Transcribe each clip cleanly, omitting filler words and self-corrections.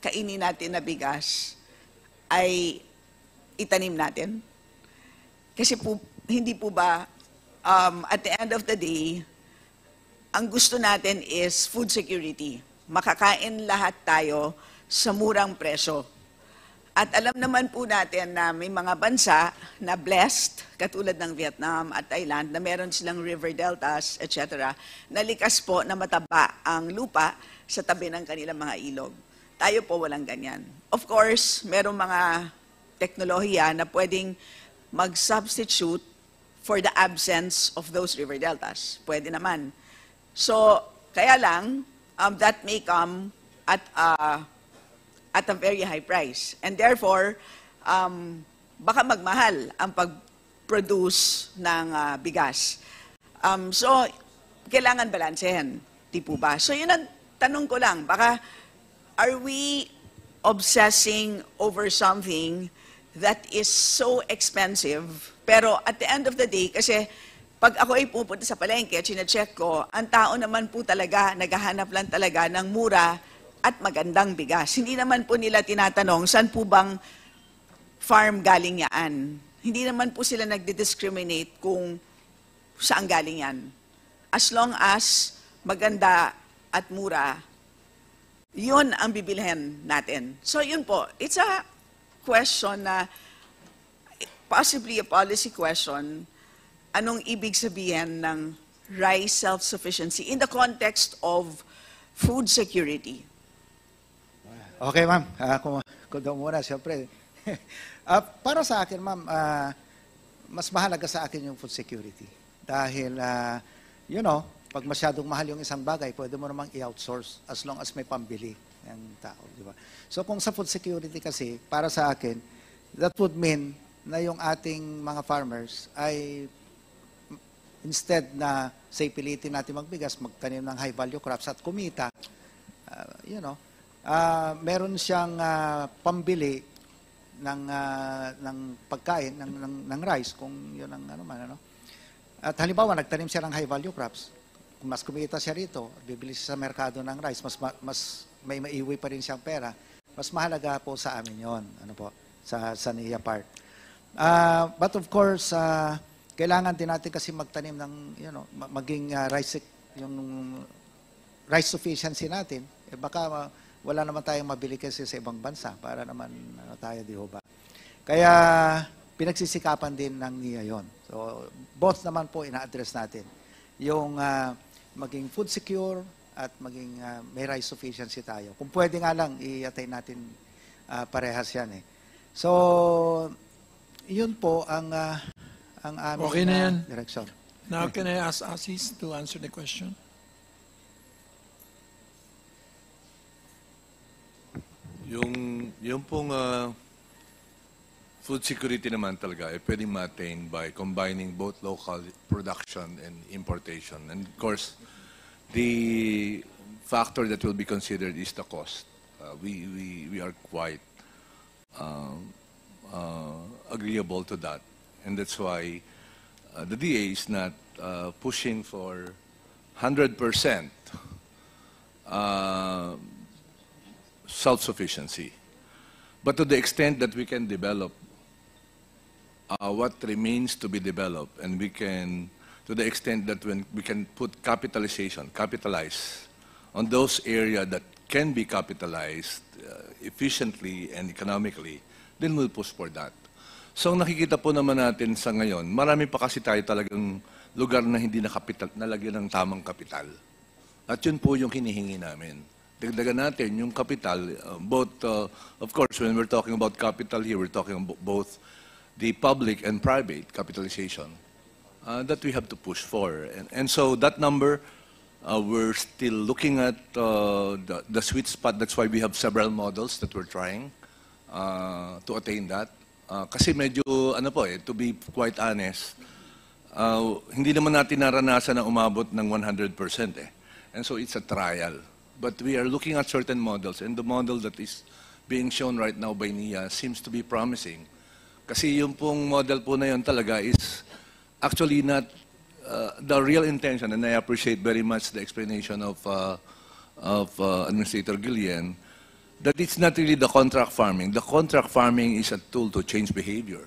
kainin natin na bigas ay itanim natin? Kasi po, hindi po ba, at the end of the day, ang gusto natin is food security. Makakain lahat tayo sa murang presyo. At alam naman po natin na may mga bansa na blessed, katulad ng Vietnam at Thailand, na meron silang river deltas, etc., na likas po na mataba ang lupa sa tabi ng kanilang mga ilog. Tayo po walang ganyan. Of course, merong mga teknolohiya na pwedeng mag-substitute for the absence of those river deltas. Pwede naman. So, kaya lang, that may come at a very high price. And therefore, baka magmahal ang pag-produce ng bigas. So, kailangan balansehin. Di po ba? So, yun ang tanong ko lang. Baka, are we obsessing over something that is so expensive? Pero at the end of the day, kasi pag ako ay pupunta sa palengke, chine-check ko, ang tao naman po talaga, naghahanap lang talaga ng mura at magandang bigas. Hindi naman po nila tinatanong, saan po bang farm galing yan? Hindi naman po sila nagdi-discriminate kung saan galing yan. As long as maganda at mura, yun ang bibilhin natin. So yun po, it's a question na, possibly a policy question, anong ibig sabihin ng rice self-sufficiency in the context of food security? Okay, ma'am. Kung daw muna, siyempre. Para sa akin, ma'am, mas mahalaga sa akin yung food security. Dahil, pag masyadong mahal yung isang bagay, pwede mo namang i-outsource as long as may pambili ng tao. Di ba? So kung sa food security kasi, para sa akin, that would mean na yung ating mga farmers ay instead na, say, pilitin natin magbigas, magtanim ng high-value crops at kumita, meron siyang pambili ng pagkain, ng rice, kung yun ang At halimbawa, nagtanim siya ng high-value crops, kung mas kumita siya rito, bibili siya sa merkado ng rice, mas may maiwi pa rin siyang pera, mas mahalaga po sa amin yon, sa NIA part. But of course, kailangan din natin kasi magtanim ng, maging yung rice sufficiency natin. Baka wala naman tayong mabili kasi sa ibang bansa para naman tayo, di ba? Kaya pinagsisikapan din ng NIA yon. So both naman po ina-address natin. Yung maging food secure at maging may rice sufficiency tayo. Kung pwede nga lang, i-attain natin parehas yan eh. So, yun po ang aming okay na yan. direksyon. Now, can I ask Asis to answer the question? Yung pong food security naman talaga ay pwedeng ma-attain by combining both local production and importation. And of course, the factor that will be considered is the cost. We are quite agreeable to that. And that's why the DA is not pushing for 100% self-sufficiency. But to the extent that we can develop what remains to be developed, and we can, to the extent that when we can put capitalize on those areas that can be capitalized efficiently and economically, then we'll push for that. So ang nakikita po naman natin sa ngayon, marami pa kasi tayo talagang lugar na hindi nalagyan ng tamang kapital. At yun po yung hinihingi namin. Dagdagan natin yung capital, of course, when we're talking about capital here, we're talking about both the public and private capitalization that we have to push for. And so that number, we're still looking at the sweet spot. That's why we have several models that we're trying to attain that. Kasi medyo, to be quite honest, hindi naman natin naranasan na umabot ng 100% eh. And so it's a trial. But we are looking at certain models, and the model that is being shown right now by NIA seems to be promising. Kasi yung pong model po na yun talaga is actually not the real intention, and I appreciate very much the explanation of Administrator Guillen. that it's not really the contract farming. The contract farming is a tool to change behavior.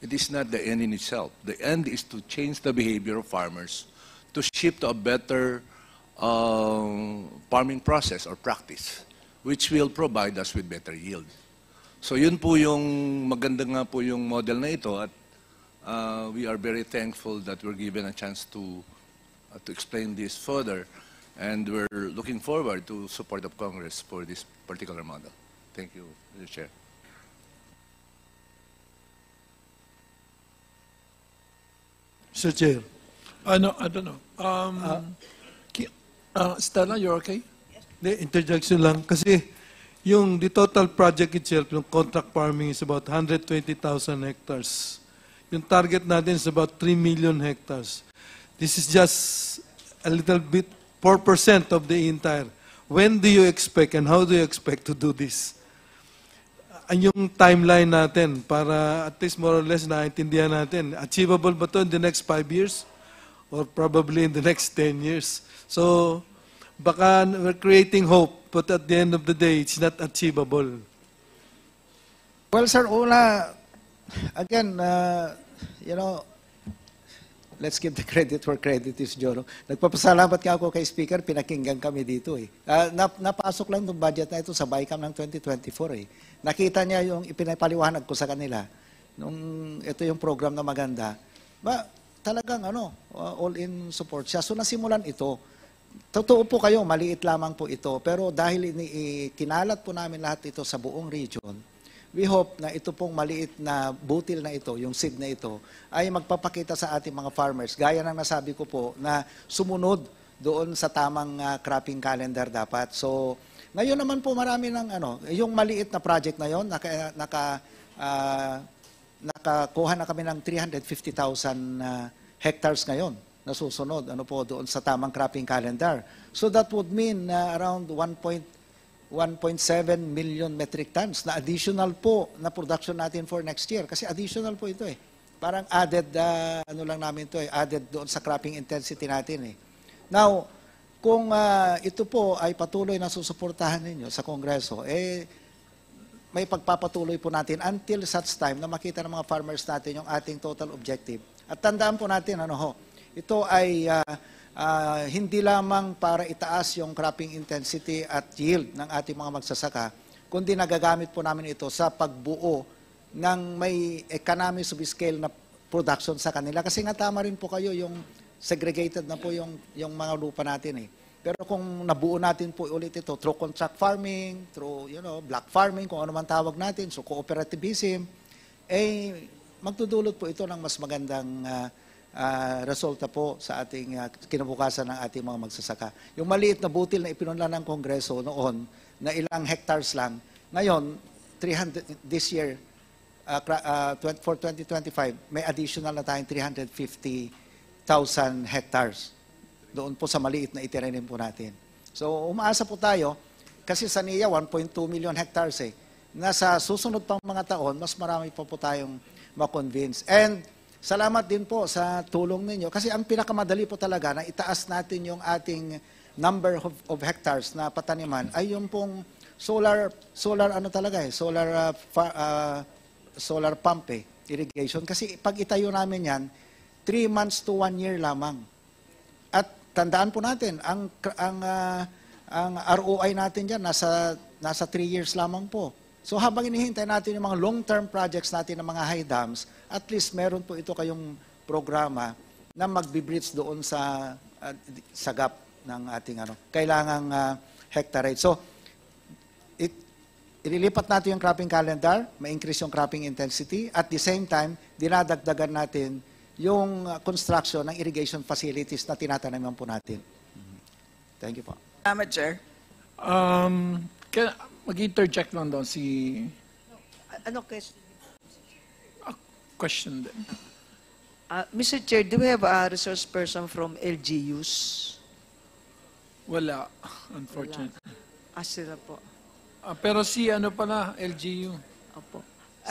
It is not the end in itself. The end is to change the behavior of farmers to shift to a better farming process or practice, which will provide us with better yield. So yun po yung maganda nga po yung model na ito, at we are very thankful that we're given a chance to explain this further, and we're looking forward to support of Congress for this particular model. Thank you, Mr. Chair. Mr. Chair, No, I don't know. Stella, you're okay? the interjection lang. Kasi the total project itself, yung contract farming is about 120,000 hectares. Yung target natin is about 3 million hectares. This is just a little bit, 4% of the entire. When do you expect and how do you expect to do this? Yung timeline natin para at least more or less naintindihan natin. Achievable ba to in the next 5 years? Or probably in the next 10 years? So, baka we're creating hope, but at the end of the day, it's not achievable. Well, sir, una, again, let's give the credit where credit is due. No? Nagpapasalamat nga ako kay Speaker, pinakinggan kami dito eh. Napasok lang itong budget na ito sa BICAM ng 2024 eh. Nakita niya yung ipinapaliwanag ko sa kanila. Nung ito yung program na maganda. Talagang all-in support siya. So nasimulan ito. Totoo po kayo, maliit lamang po ito. Pero dahil kinalat po namin lahat ito sa buong region, we hope na ito pong maliit na butil na ito, yung seed na ito, ay magpapakita sa ating mga farmers. Gaya ng nasabi ko po na sumunod doon sa tamang cropping calendar dapat. So, ngayon naman po marami ng yung maliit na project na yon, nakakuha na kami ng 350,000 hectares ngayon na susunod doon sa tamang cropping calendar. So that would mean around 1.7 million metric tons na additional po na production natin for next year. Kasi additional po ito eh. Parang added, lang namin ito eh, added doon sa cropping intensity natin eh. Now, kung ito po ay patuloy na susuportahan ninyo sa Kongreso, may pagpapatuloy po natin until such time na makita ng mga farmers natin yung ating total objective. At tandaan po natin, ito ay hindi lamang para itaas yung cropping intensity at yield ng ating mga magsasaka, kundi nagagamit po namin ito sa pagbuo ng may economies of scale na production sa kanila. Kasi nga tama rin po kayo, yung segregated na po yung mga lupa natin eh. Pero kung nabuo natin po ulit ito through contract farming, through black farming, kung ano man tawag natin, so cooperativism, magdudulot po ito ng mas magandang resulta po sa ating kinabukasan ng ating mga magsasaka. Yung maliit na butil na ipinunla ng Kongreso noon na ilang hectares lang, ngayon 300 this year for 2025 may additional na tayong 350,000 hectares doon po sa maliit na itinanim po natin. So umaasa po tayo kasi sa NIA 1.2 million hectares eh. Nasa susunod pang mga taon mas marami pa po tayong ma-convince. And salamat din po sa tulong ninyo kasi ang pinakamadali po talaga na itaas natin yung ating number of hectares na pataniman ay yung pong solar pump irrigation. Kasi pag itayo namin yan, 3 months to 1 year lamang. At tandaan po natin, ang ROI natin dyan nasa 3 years lamang po. So habang inihintay natin yung mga long-term projects natin ng mga high dams, at least meron po ito kayong programa na magbe-bridge doon sa gap ng ating kailangang hectare rate. So, ililipat natin yung cropping calendar, ma-increase yung cropping intensity, at the same time, dinadagdagan natin yung construction ng irrigation facilities na tinatanaman po natin. Thank you po. Salamat, Chair. Mag-interject lang daw si... Ano question? Question din. Mr. Chair, do we have a resource person from LGUs? Wala, unfortunately. Sila po. Pero si pala, LGU. Opo.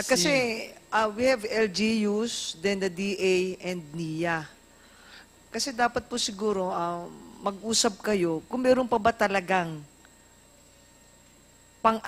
Kasi we have LGUs, then the DA and NIA. Kasi dapat po siguro mag-usap kayo kung meron pa ba talagang pang